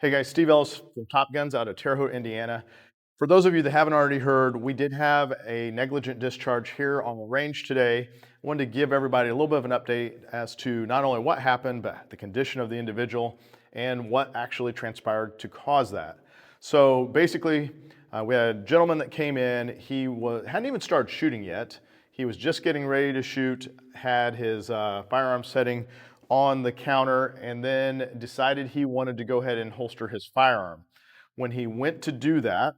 Hey guys, Steve Ellis from Top Guns out of Terre Haute, Indiana. For those of you that haven't already heard, we did have a negligent discharge here on the range today. I wanted to give everybody a little bit of an update as to not only what happened, but the condition of the individual and what actually transpired to cause that. So basically, we had a gentleman that came in. He hadn't even started shooting yet. He was just getting ready to shoot, had his firearm setting on the counter, and then decided he wanted to go ahead and holster his firearm. When he went to do that,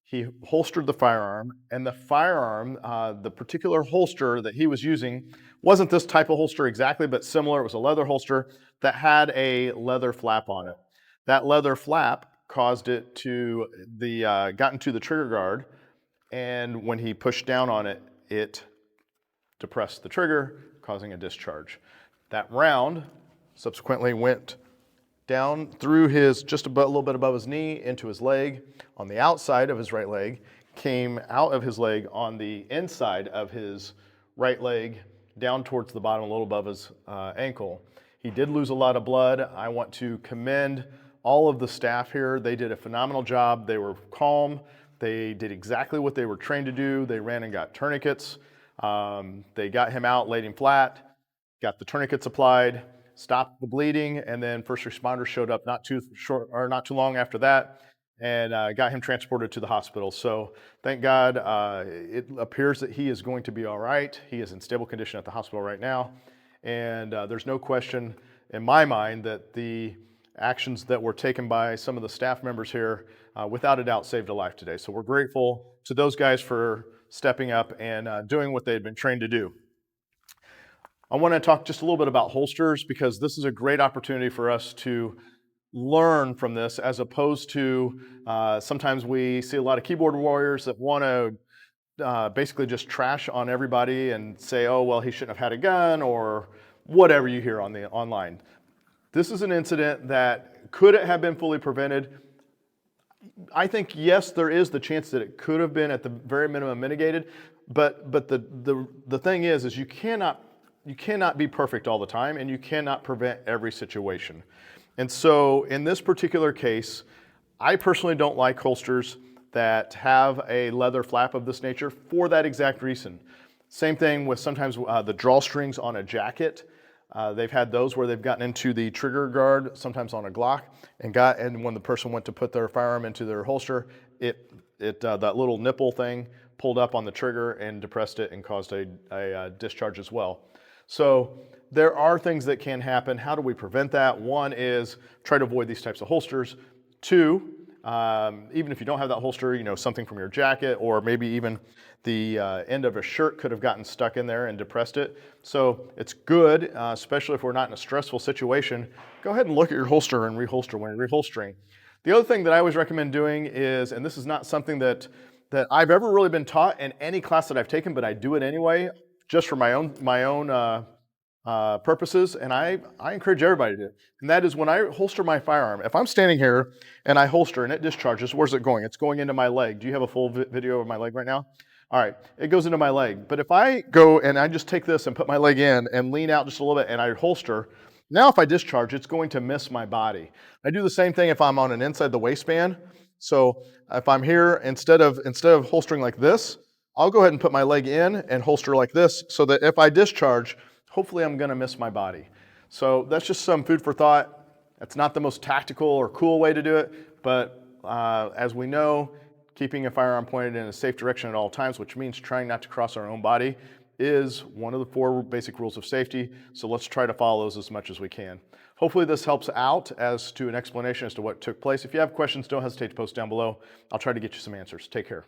he holstered the firearm, and the firearm, the particular holster that he was using, wasn't this type of holster exactly, but similar. It was a leather holster that had a leather flap on it. That leather flap caused it to got into the trigger guard, and when he pushed down on it, it depressed the trigger, causing a discharge. That round subsequently went down through his, just a little bit above his knee, into his leg, on the outside of his right leg, came out of his leg on the inside of his right leg, down towards the bottom, a little above his ankle. He did lose a lot of blood. I want to commend all of the staff here. They did a phenomenal job. They were calm. They did exactly what they were trained to do. They ran and got tourniquets. They got him out, laid him flat, got the tourniquets applied, stopped the bleeding, and then first responders showed up not too long after that, and got him transported to the hospital. So thank God, it appears that he is going to be all right. He is in stable condition at the hospital right now, and there's no question in my mind that the actions that were taken by some of the staff members here, without a doubt, saved a life today. So we're grateful to those guys for stepping up and doing what they had been trained to do. I want to talk just a little bit about holsters, because this is a great opportunity for us to learn from this, as opposed to sometimes we see a lot of keyboard warriors that want to basically just trash on everybody and say, oh, well, he shouldn't have had a gun, or whatever you hear on the online. This is an incident that could it have been fully prevented? I think, yes, there is the chance that it could have been at the very minimum mitigated, but the thing is you cannot be perfect all the time, and you cannot prevent every situation. And so in this particular case, I personally don't like holsters that have a leather flap of this nature for that exact reason. Same thing with sometimes the drawstrings on a jacket. They've had those where they've gotten into the trigger guard, sometimes on a Glock, and when the person went to put their firearm into their holster, that little nipple thing pulled up on the trigger and depressed it and caused a discharge as well. So there are things that can happen. How do we prevent that? One is try to avoid these types of holsters. Two, even if you don't have that holster, something from your jacket, or maybe even the end of a shirt could have gotten stuck in there and depressed it. So it's good, especially if we're not in a stressful situation, go ahead and look at your holster and reholster when you're reholstering. The other thing that I always recommend doing is, and this is not something that I've ever really been taught in any class that I've taken, but I do it anyway, just for my own purposes, and I encourage everybody to do it. And that is, when I holster my firearm, if I'm standing here and I holster and it discharges, where's it going? It's going into my leg. Do you have a full video of my leg right now? All right, it goes into my leg. But if I go and I just take this and put my leg in and lean out just a little bit and I holster, now if I discharge, it's going to miss my body. I do the same thing if I'm on an inside the waistband. So if I'm here, instead of holstering like this, I'll go ahead and put my leg in and holster like this, so that if I discharge, hopefully I'm going to miss my body. So that's just some food for thought. That's not the most tactical or cool way to do it, but as we know, keeping a firearm pointed in a safe direction at all times, which means trying not to cross our own body, is one of the 4 basic rules of safety. So let's try to follow those as much as we can. Hopefully this helps out as to an explanation as to what took place. If you have questions, don't hesitate to post down below. I'll try to get you some answers. Take care.